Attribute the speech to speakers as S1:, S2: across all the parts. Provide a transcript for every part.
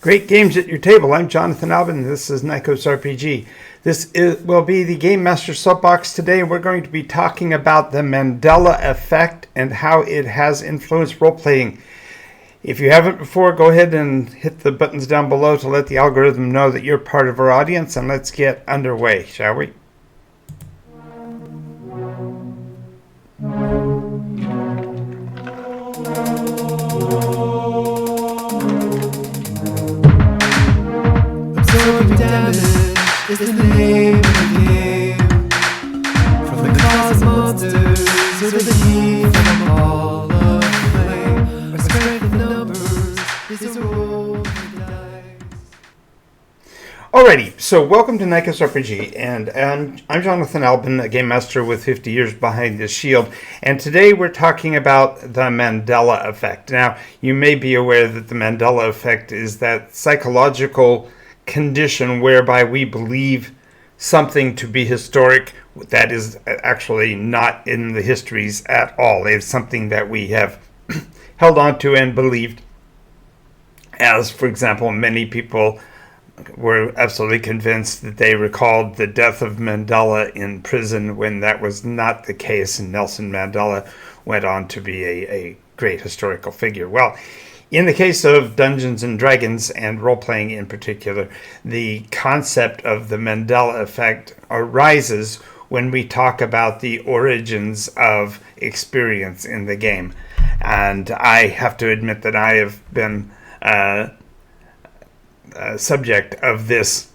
S1: Great games at your table. I'm Jonathan Albin. This is Nikos RPG. Will be the Game Master Soapbox today. We're going to be talking about the Mandela effect and how it has influenced role-playing. If you haven't before, go ahead and hit the buttons down below to let the algorithm know that you're part of our audience, and let's get underway, shall we?
S2: Absorbing damage is the name of the game. From the claws of monsters to the heat from a ball of flame. Our strength in numbers is a roll of the dice.
S1: Alrighty, so welcome to Nikos RPG, and I'm Jonathan Albin, a game master with 50 years behind this shield, and today we're talking about the Mandela effect. Now, you may be aware that the Mandela effect is that psychological condition whereby we believe something to be historic that is actually not in the histories at all. It's something that we have held on to and believed, as, for example, many people were absolutely convinced that they recalled the death of Mandela in prison when that was not the case, and Nelson Mandela went on to be a great historical figure. Well, in the case of Dungeons and Dragons and role-playing in particular, the concept of the Mandela effect arises when we talk about the origins of experience in the game. And I have to admit that I have been subject of this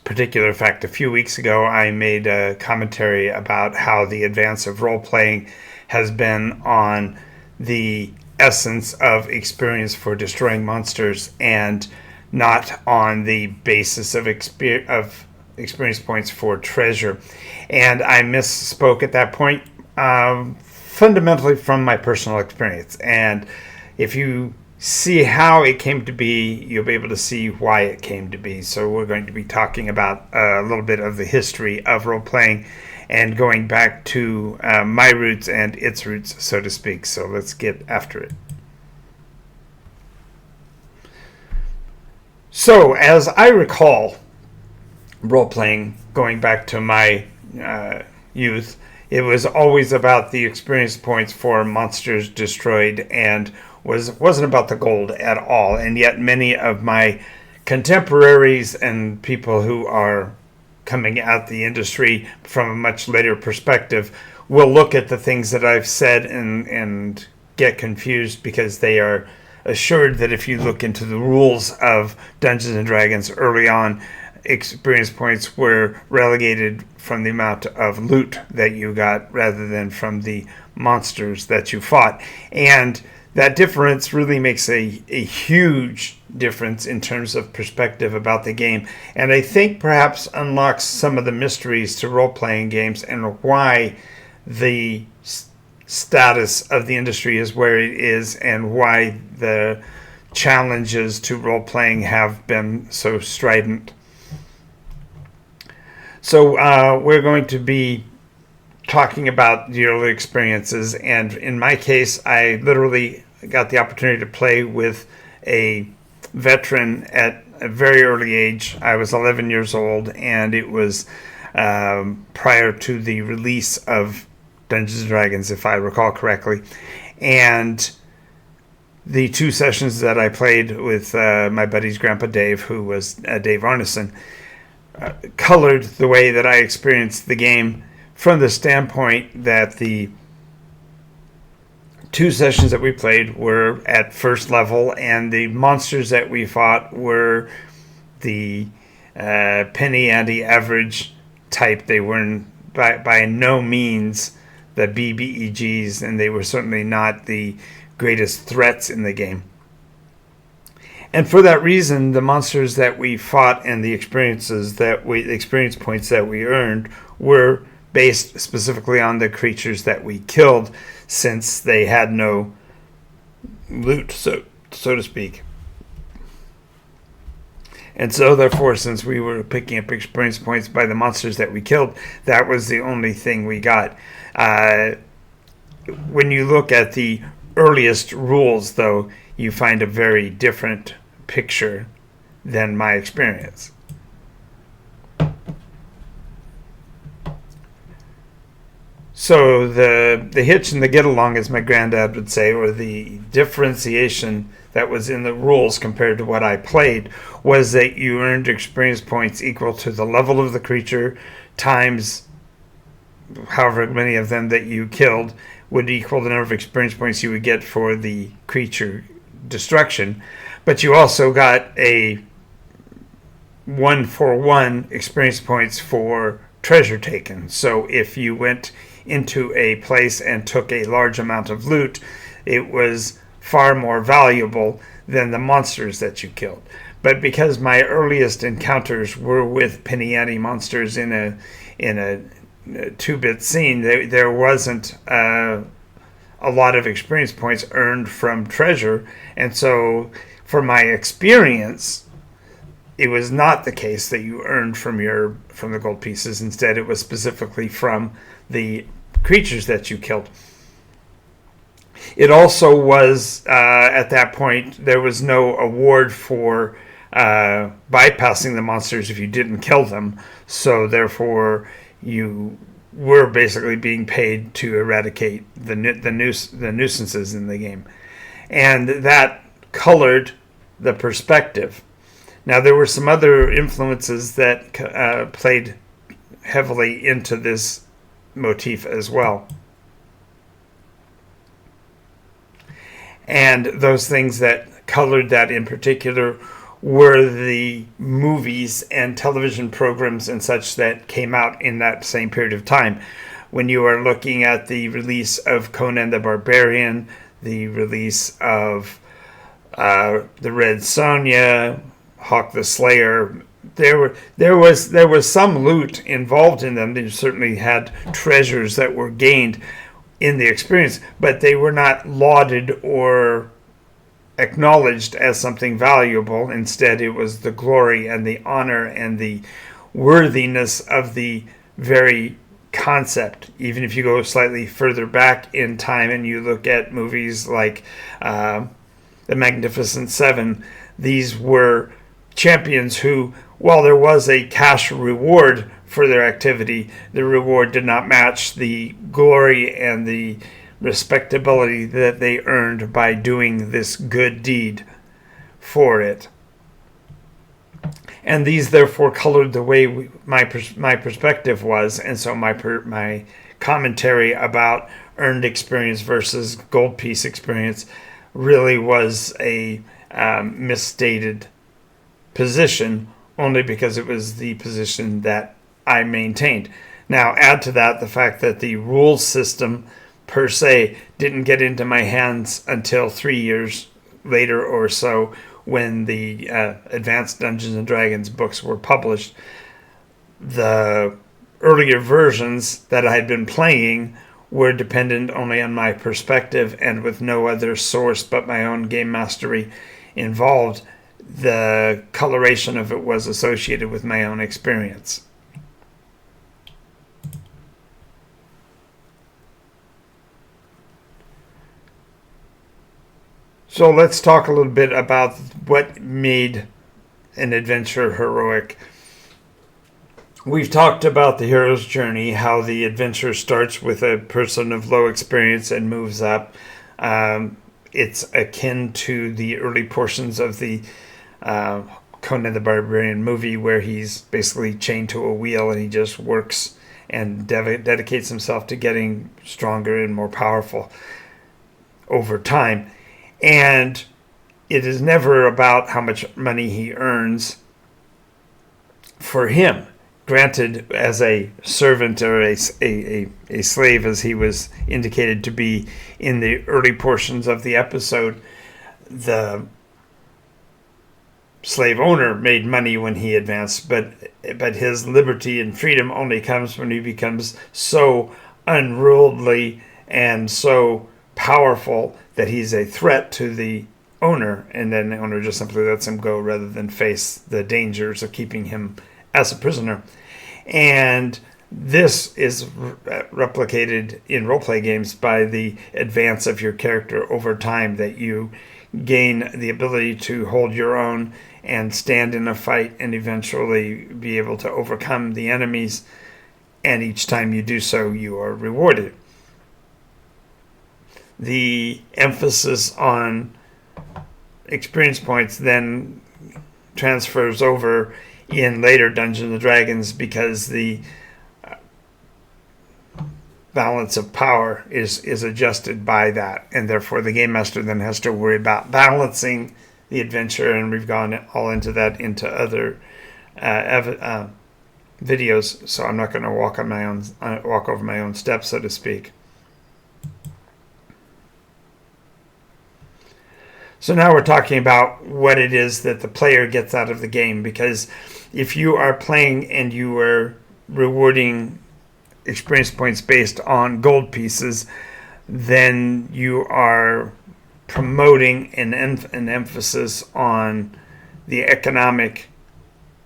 S1: particular fact. A few weeks ago, I made a commentary about how the advance of role-playing has been on the essence of experience for destroying monsters and not on the basis of experience points for treasure. And I misspoke at that point, fundamentally from my personal experience. And if you see how it came to be, you'll be able to see why it came to be. So we're going to be talking about a little bit of the history of role-playing and going back to my roots and its roots, so to speak. So let's get after it. So, as I recall role-playing, going back to my youth, it was always about the experience points for monsters destroyed and wasn't about the gold at all. And yet many of my contemporaries and people who are coming at the industry from a much later perspective will look at the things that I've said and get confused, because they are assured that if you look into the rules of Dungeons and Dragons early on, experience points were relegated from the amount of loot that you got rather than from the monsters that you fought. And that difference really makes a huge difference in terms of perspective about the game, and I think perhaps unlocks some of the mysteries to role-playing games and why the status of the industry is where it is and why the challenges to role-playing have been so strident. So we're going to be talking about the early experiences, and in my case, I literally got the opportunity to play with a veteran at a very early age. I was 11 years old, and it was prior to the release of Dungeons and Dragons, if I recall correctly. And the two sessions that I played with my buddy's grandpa Dave, who was Dave Arneson, colored the way that I experienced the game, from the standpoint that the two sessions that we played were at first level, and the monsters that we fought were the penny ante average type. They weren't by no means the BBEGs, and they were certainly not the greatest threats in the game. And for that reason, the monsters that we fought and the experience points that we earned were based specifically on the creatures that we killed, since they had no loot, so to speak. And so, therefore, since we were picking up experience points by the monsters that we killed, that was the only thing we got. When you look at the earliest rules, though, you find a very different picture than my experience. So the hitch and the get along, as my granddad would say, or the differentiation that was in the rules compared to what I played, was that you earned experience points equal to the level of the creature times however many of them that you killed would equal the number of experience points you would get for the creature destruction. But you also got a 1-for-1 experience points for treasure taken. So if you went into a place and took a large amount of loot, it was far more valuable than the monsters that you killed. But because my earliest encounters were with penny ante monsters in a 2-bit scene, there wasn't a lot of experience points earned from treasure, and so for my experience, it was not the case that you earned from the gold pieces. Instead, it was specifically from the creatures that you killed. It also was, at that point, there was no award for bypassing the monsters if you didn't kill them. So therefore, you were basically being paid to eradicate the nuisances in the game. And that colored the perspective. Now, there were some other influences that played heavily into this motif as well. And those things that colored that in particular were the movies and television programs and such that came out in that same period of time. When you are looking at the release of Conan the Barbarian, the release of the Red Sonja, Hawk the Slayer, there was some loot involved in them. They certainly had treasures that were gained in the experience, but they were not lauded or acknowledged as something valuable. Instead, it was the glory and the honor and the worthiness of the very concept. Even if you go slightly further back in time and you look at movies like The Magnificent Seven, these were champions who, while there was a cash reward for their activity, the reward did not match the glory and the respectability that they earned by doing this good deed for it. And these therefore colored the way my perspective was, and so my commentary about earned experience versus gold piece experience really was a misstated position, only because it was the position that I maintained. Now, add to that the fact that the rules system per se didn't get into my hands until 3 years later or so, when the Advanced Dungeons and Dragons books were published. The earlier versions that I had been playing were dependent only on my perspective and with no other source but my own game mastery involved. The coloration of it was associated with my own experience. So let's talk a little bit about what made an adventure heroic. We've talked about the hero's journey, how the adventure starts with a person of low experience and moves up. It's akin to the early portions of the Conan the Barbarian movie, where he's basically chained to a wheel and he just works and dedicates himself to getting stronger and more powerful over time. And it is never about how much money he earns for him. Granted, as a servant or a slave, as he was indicated to be in the early portions of the episode, the slave owner made money when he advanced, but his liberty and freedom only comes when he becomes so unruly and so powerful that he's a threat to the owner, and then the owner just simply lets him go rather than face the dangers of keeping him as a prisoner. And this is replicated in roleplay games by the advance of your character over time, that you gain the ability to hold your own and stand in a fight and eventually be able to overcome the enemies. And each time you do so, you are rewarded. The emphasis on experience points then transfers over in later Dungeons and Dragons because the balance of power is adjusted by that, and therefore the game master then has to worry about balancing the adventure, and we've gone all into that into other videos, so I'm not going to walk over my own steps, so to speak. So now we're talking about what it is that the player gets out of the game, because if you are playing and you are rewarding experience points based on gold pieces, then you are promoting an emphasis on the economic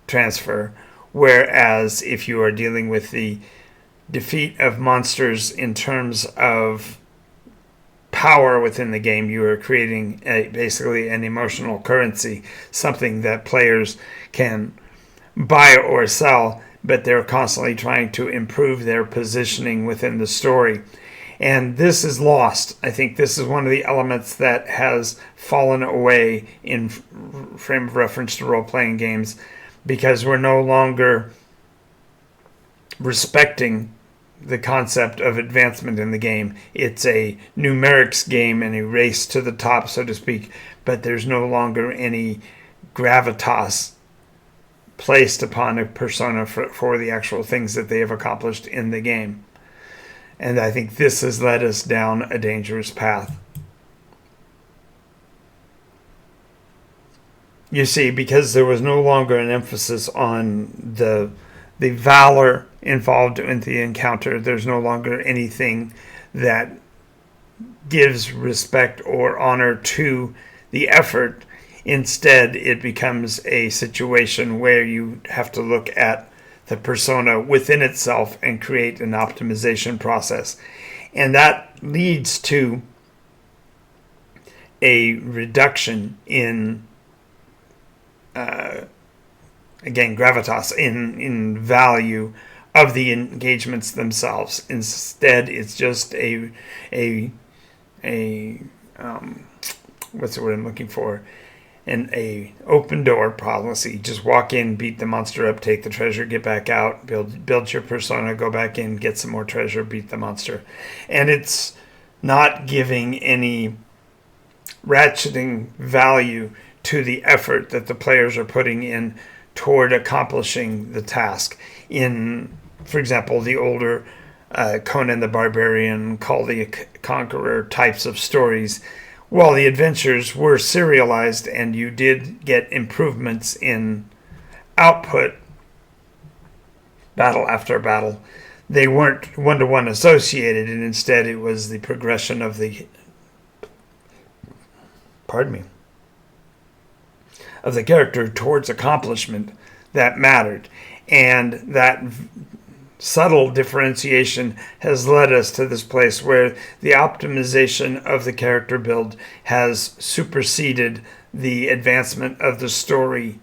S1: transfer. Whereas if you are dealing with the defeat of monsters in terms of power within the game, you are creating basically an emotional currency, something that players can buy or sell, but they're constantly trying to improve their positioning within the story. And this is lost. I think this is one of the elements that has fallen away in frame of reference to role-playing games, because we're no longer respecting the concept of advancement in the game. It's a numerics game and a race to the top, so to speak, but there's no longer any gravitas placed upon a persona for the actual things that they have accomplished in the game. And I think this has led us down a dangerous path. You see, because there was no longer an emphasis on the valor involved in the encounter, there's no longer anything that gives respect or honor to the effort. Instead, it becomes a situation where you have to look at the persona within itself and create an optimization process. And that leads to a reduction in again, gravitas, in value of the engagements themselves. Instead, it's just a what's the word I'm looking for? A open door policy. Just walk in, beat the monster up, take the treasure, get back out, build your persona, go back in, get some more treasure, beat the monster. And it's not giving any ratcheting value to the effort that the players are putting in toward accomplishing the task. In, for example, the older Conan the Barbarian, Call the Conqueror types of stories, while the adventures were serialized and you did get improvements in output battle after battle, they weren't one-to-one associated, and instead it was the progression of the of the character towards accomplishment that mattered. And that subtle differentiation has led us to this place where the optimization of the character build has superseded the advancement of the story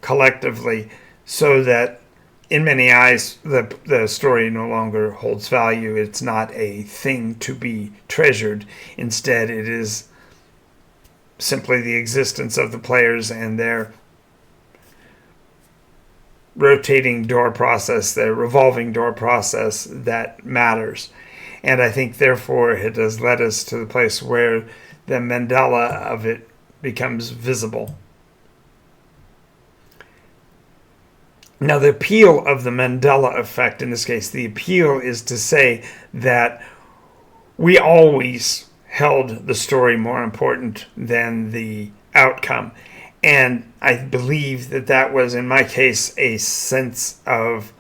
S1: collectively, so that in many eyes the story no longer holds value. It's not a thing to be treasured. Instead, it is simply the existence of the players and their rotating door process, their revolving door process that matters. And I think, therefore, it has led us to the place where the Mandela of it becomes visible. Now, the appeal of the Mandela effect, in this case, the appeal is to say that we always held the story more important than the outcome. And I believe that that was, in my case, a sense of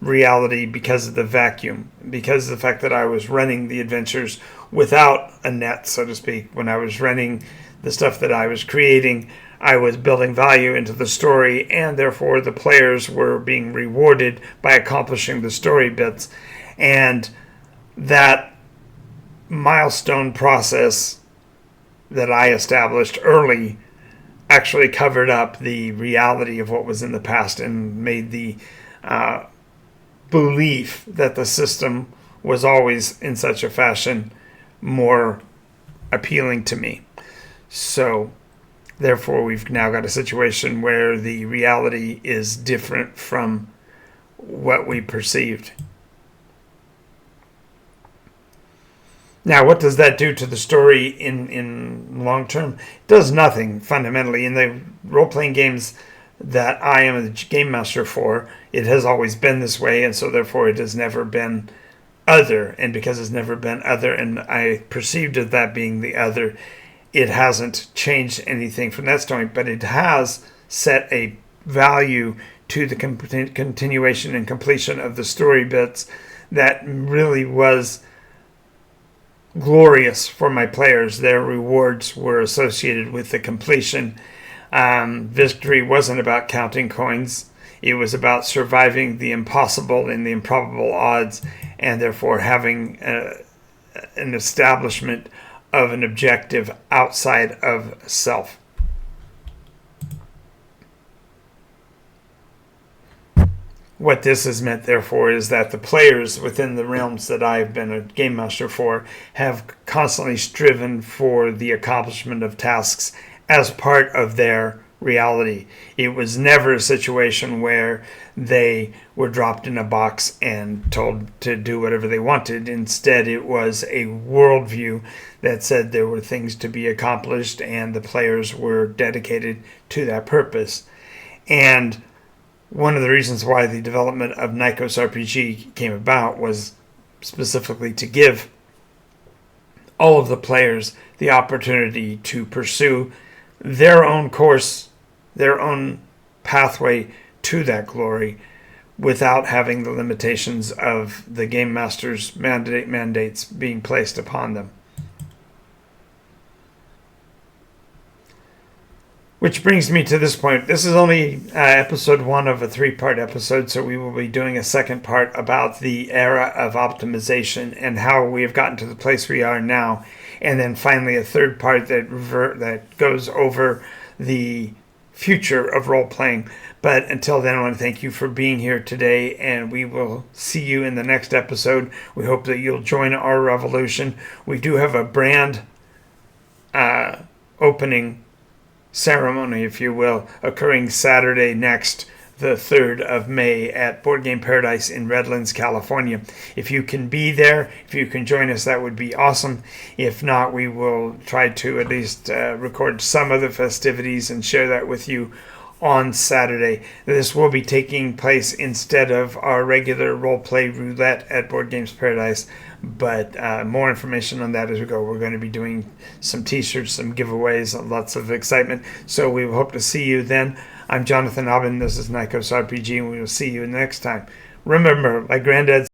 S1: reality because of the vacuum, because of the fact that I was running the adventures without a net, so to speak. When I was running the stuff that I was creating, I was building value into the story, and therefore the players were being rewarded by accomplishing the story bits. And that milestone process that I established early actually covered up the reality of what was in the past and made the belief that the system was always in such a fashion more appealing to me. So, therefore, we've now got a situation where the reality is different from what we perceived. Now, what does that do to the story in long term? It does nothing fundamentally. In the role-playing games that I am a game master for, it has always been this way, and so therefore it has never been other. And because it's never been other, and I perceived of that being the other, it hasn't changed anything from that standpoint, but it has set a value to the continuation and completion of the story bits that really was glorious for my players. Their rewards were associated with the completion. Victory wasn't about counting coins. It was about surviving the impossible and the improbable odds, and therefore having an establishment of an objective outside of self. What this has meant, therefore, is that the players within the realms that I've been a game master for have constantly striven for the accomplishment of tasks as part of their reality. It was never a situation where they were dropped in a box and told to do whatever they wanted. Instead, it was a worldview that said there were things to be accomplished and the players were dedicated to that purpose. And one of the reasons why the development of Nikos RPG came about was specifically to give all of the players the opportunity to pursue their own course, their own pathway to that glory, without having the limitations of the game master's mandates being placed upon them. Which brings me to this point. This is only episode 1 of a 3-part episode, so we will be doing a second part about the era of optimization and how we have gotten to the place we are now. And then finally a third part that goes over the future of role-playing. But until then, I want to thank you for being here today, and we will see you in the next episode. We hope that you'll join our revolution. We do have a brand opening ceremony, if you will, occurring Saturday next, the 3rd of May at Board Game Paradise in Redlands, California. If you can be there, if you can join us, that would be awesome. If not, we will try to at least record some of the festivities and share that with you on Saturday. This will be taking place instead of our regular role-play roulette at Board Games Paradise, but more information on that as we go. We're going to be doing some t-shirts, some giveaways, lots of excitement, so we hope to see you then. I'm Jonathan Aubin, this is Nikos RPG, and we will see you next time. Remember, like Granddad